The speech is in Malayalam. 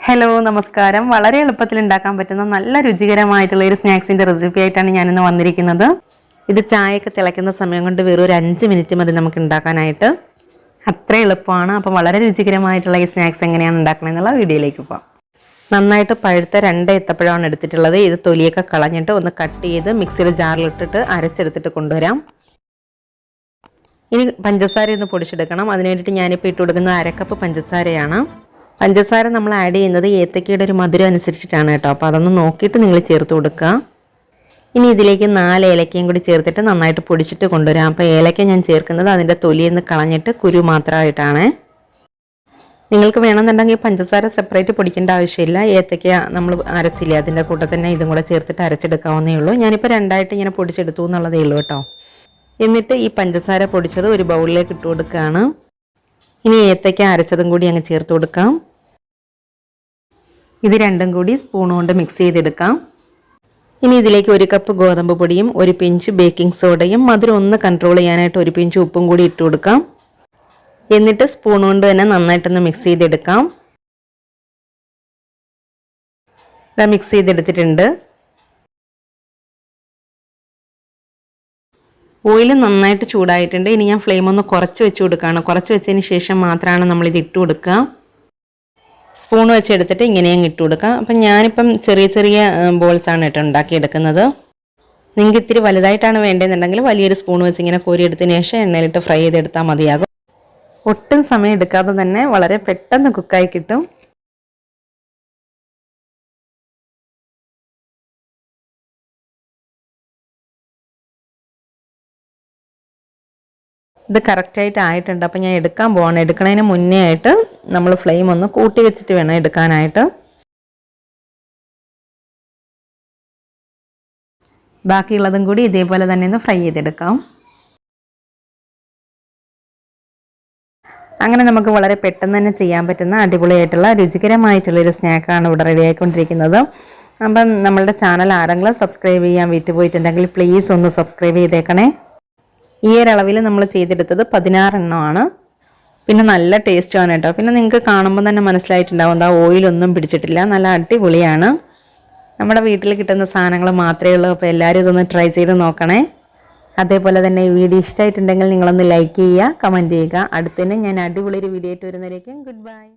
ഹലോ നമസ്കാരം. വളരെ എളുപ്പത്തിൽ ഉണ്ടാക്കാൻ പറ്റുന്ന നല്ല രുചികരമായിട്ടുള്ള ഒരു സ്നാക്സിൻ്റെ റെസിപ്പി ആയിട്ടാണ് ഞാനിന്ന് വന്നിരിക്കുന്നത്. ഇത് ചായയൊക്കെ തിളയ്ക്കുന്ന സമയം കൊണ്ട് വെറും ഒരു 5 മിനിറ്റ് മതി നമുക്ക് ഉണ്ടാക്കാനായിട്ട്. അത്ര എളുപ്പമാണ്. അപ്പോൾ വളരെ രുചികരമായിട്ടുള്ള ഈ സ്നാക്സ് എങ്ങനെയാണ് ഉണ്ടാക്കണമെന്നുള്ള വീഡിയോയിലേക്ക് പോകാം. നന്നായിട്ട് പഴുത്ത 2 ഏത്തപ്പഴമാണ് എടുത്തിട്ടുള്ളത്. ഇത് തൊലിയൊക്കെ കളഞ്ഞിട്ട് ഒന്ന് കട്ട് ചെയ്ത് മിക്സിയുടെ ജാറിലിട്ടിട്ട് അരച്ചെടുത്തിട്ട് കൊണ്ടുവരാം. ഇനി പഞ്ചസാര ഒന്ന് പൊടിച്ചെടുക്കണം. അതിന് വേണ്ടിയിട്ട് ഞാനിപ്പോൾ ഇട്ട് കൊടുക്കുന്നത് 1/2 കപ്പ് പഞ്ചസാരയാണ്. പഞ്ചസാര നമ്മൾ ആഡ് ചെയ്യുന്നത് ഏത്തക്കയുടെ ഒരു മധുരം അനുസരിച്ചിട്ടാണ് കേട്ടോ. അപ്പോൾ അതൊന്ന് നോക്കിയിട്ട് നിങ്ങൾ ചേർത്ത് കൊടുക്കുക. ഇനി ഇതിലേക്ക് 4 ഏലക്കയും കൂടി ചേർത്തിട്ട് നന്നായിട്ട് പൊടിച്ചിട്ട് കൊണ്ടുവരാം. അപ്പോൾ ഏലക്ക ഞാൻ ചേർക്കുന്നത് അതിൻ്റെ തൊലിയെന്ന് കളഞ്ഞിട്ട് കുരു മാത്രമായിട്ടാണ്. നിങ്ങൾക്ക് വേണമെന്നുണ്ടെങ്കിൽ പഞ്ചസാര സെപ്പറേറ്റ് പൊടിക്കേണ്ട ആവശ്യമില്ല. ഏത്തക്ക നമ്മൾ അരച്ചില്ല, അതിൻ്റെ കൂട്ടത്തിൽ തന്നെ ഇതും കൂടെ ചേർത്തിട്ട് അരച്ചെടുക്കാവുന്നേ ഉള്ളൂ. ഞാനിപ്പോൾ 2ആയിട്ട് ഇങ്ങനെ പൊടിച്ചെടുത്തു എന്നുള്ളതേ ഉള്ളൂ കേട്ടോ. എന്നിട്ട് ഈ പഞ്ചസാര പൊടിച്ചത് ഒരു ബൗളിലേക്ക് ഇട്ട് കൊടുക്കുകയാണ്. ഇനി ഏത്തക്ക അരച്ചതും കൂടി അങ്ങ് ചേർത്ത് കൊടുക്കാം. ഇത് രണ്ടും കൂടി സ്പൂൺ കൊണ്ട് മിക്സ് ചെയ്തെടുക്കാം. ഇനി ഇതിലേക്ക് 1 കപ്പ് ഗോതമ്പ് പൊടിയും 1 പിഞ്ച് ബേക്കിംഗ് സോഡയും മധുരം ഒന്ന് കൺട്രോൾ ചെയ്യാനായിട്ട് 1 പിഞ്ച് ഉപ്പും കൂടി ഇട്ട് കൊടുക്കാം. എന്നിട്ട് സ്പൂൺ കൊണ്ട് തന്നെ നന്നായിട്ടൊന്ന് മിക്സ് ചെയ്തെടുക്കാം. ഇത് മിക്സ് ചെയ്തെടുത്തിട്ടുണ്ട്. ഓയിൽ നന്നായിട്ട് ചൂടായിട്ടുണ്ട്. ഇനി ഞാൻ ഫ്ലെയിം ഒന്ന് കുറച്ച് വെച്ച് കൊടുക്കുകയാണ്. കുറച്ച് വെച്ചതിന് ശേഷം മാത്രമാണ് നമ്മളിത് ഇട്ട് കൊടുക്കുക. സ്പൂൺ വെച്ചെടുത്തിട്ട് ഇങ്ങനെയും ഇട്ട് കൊടുക്കുക. അപ്പം ഞാനിപ്പം ചെറിയ ചെറിയ ബോൾസാണ് കേട്ടോ ഉണ്ടാക്കിയെടുക്കുന്നത്. നിങ്ങൾക്ക് ഇത്തിരി വലുതായിട്ടാണ് വേണ്ടതെന്നുണ്ടെങ്കിൽ വലിയൊരു സ്പൂൺ വെച്ച് ഇങ്ങനെ കോരിയെടുത്തതിന് ശേഷം എണ്ണയിലിട്ട് ഫ്രൈ ചെയ്തെടുത്താൽ മതിയാകും. ഒട്ടും സമയം എടുക്കാതെ തന്നെ വളരെ പെട്ടെന്ന് കുക്കായി കിട്ടും. ഇത് കറക്റ്റായിട്ട് ആയിട്ടുണ്ട്. അപ്പം ഞാൻ എടുക്കാൻ പോവാണ്. എടുക്കുന്നതിന് മുന്നേ ആയിട്ട് നമ്മൾ ഫ്ലെയിം ഒന്ന് കൂട്ടി വെച്ചിട്ട് വേണം എടുക്കാനായിട്ട്. ബാക്കിയുള്ളതും കൂടി ഇതേപോലെ തന്നെ ഒന്ന് ഫ്രൈ ചെയ്തെടുക്കാം. അങ്ങനെ നമുക്ക് വളരെ പെട്ടെന്ന് തന്നെ ചെയ്യാൻ പറ്റുന്ന അടിപൊളിയായിട്ടുള്ള രുചികരമായിട്ടുള്ളൊരു സ്നാക്കാണ് ഇവിടെ റെഡി ആയിക്കൊണ്ടിരിക്കുന്നത്. അപ്പം നമ്മളുടെ ചാനൽ ആരെങ്കിലും സബ്സ്ക്രൈബ് ചെയ്യാൻ വിട്ടുപോയിട്ടുണ്ടെങ്കിൽ പ്ലീസ് ഒന്ന് സബ്സ്ക്രൈബ് ചെയ്തേക്കണേ. ഈ ഒരളവിൽ നമ്മൾ ചെയ്തെടുത്തത് 16 എണ്ണമാണ്. പിന്നെ നല്ല ടേസ്റ്റാണ് കേട്ടോ. പിന്നെ നിങ്ങൾക്ക് കാണുമ്പോൾ തന്നെ മനസ്സിലായിട്ടുണ്ടാവും, എന്താ ഓയിലൊന്നും പിടിച്ചിട്ടില്ല. നല്ല അടിപൊളിയാണ്. നമ്മുടെ വീട്ടിൽ കിട്ടുന്ന സാധനങ്ങൾ മാത്രമേ ഉള്ളൂ. അപ്പോൾ എല്ലാവരും ഇതൊന്ന് ട്രൈ ചെയ്ത് നോക്കണേ. അതേപോലെ തന്നെ ഈ വീഡിയോ ഇഷ്ടമായിട്ടുണ്ടെങ്കിൽ നിങ്ങളൊന്ന് ലൈക്ക് ചെയ്യുക, കമൻറ്റ് ചെയ്യുക. അടുത്തന്നെ ഞാൻ അടിപൊളി ഒരു വീഡിയോ ആയിട്ട് വരുന്നവരേക്കും ഗുഡ് ബൈ.